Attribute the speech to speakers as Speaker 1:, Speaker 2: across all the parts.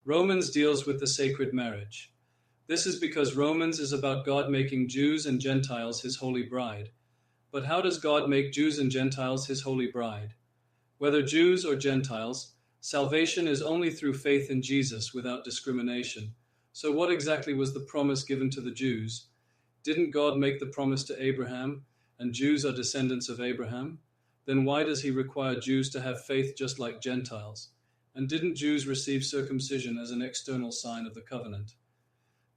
Speaker 1: Romans deals with the sacred marriage. This is because Romans is about God making Jews and Gentiles his holy bride. But how does God make Jews and Gentiles his holy bride? Whether Jews or Gentiles, salvation is only through faith in Jesus without discrimination. So what exactly was the promise given to the Jews? Didn't God make the promise to Abraham, and Jews are descendants of Abraham? Then why does he require Jews to have faith just like Gentiles? And didn't Jews receive circumcision as an external sign of the covenant?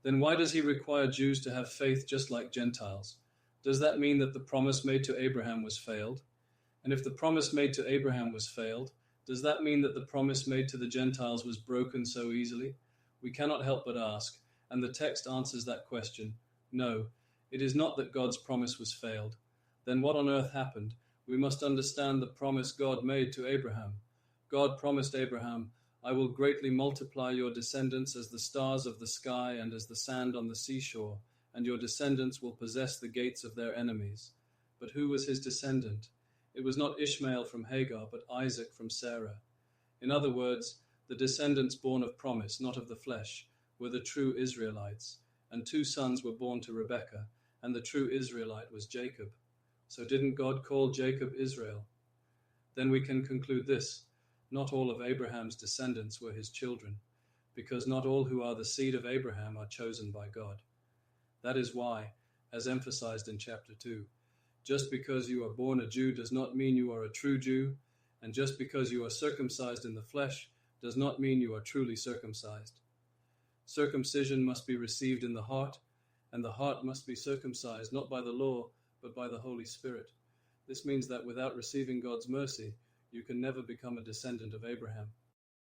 Speaker 1: Then why does he require Jews to have faith just like Gentiles? Does that mean that the promise made to Abraham was failed? And if the promise made to Abraham was failed, does that mean that the promise made to the Gentiles was broken so easily? We cannot help but ask, and the text answers that question. No, it is not that God's promise was failed. Then what on earth happened? We must understand the promise God made to Abraham. God promised Abraham, I will greatly multiply your descendants as the stars of the sky and as the sand on the seashore, and your descendants will possess the gates of their enemies. But who was his descendant? It was not Ishmael from Hagar, but Isaac from Sarah. In other words, the descendants born of promise, not of the flesh, were the true Israelites, and 2 sons were born to Rebekah, and the true Israelite was Jacob. So didn't God call Jacob Israel? Then we can conclude this: not all of Abraham's descendants were his children, because not all who are the seed of Abraham are chosen by God. That is why, as emphasized in chapter 2, just because you are born a Jew does not mean you are a true Jew, and just because you are circumcised in the flesh does not mean you are truly circumcised. Circumcision must be received in the heart, and the heart must be circumcised not by the law, but by the Holy Spirit. This means that without receiving God's mercy, you can never become a descendant of Abraham.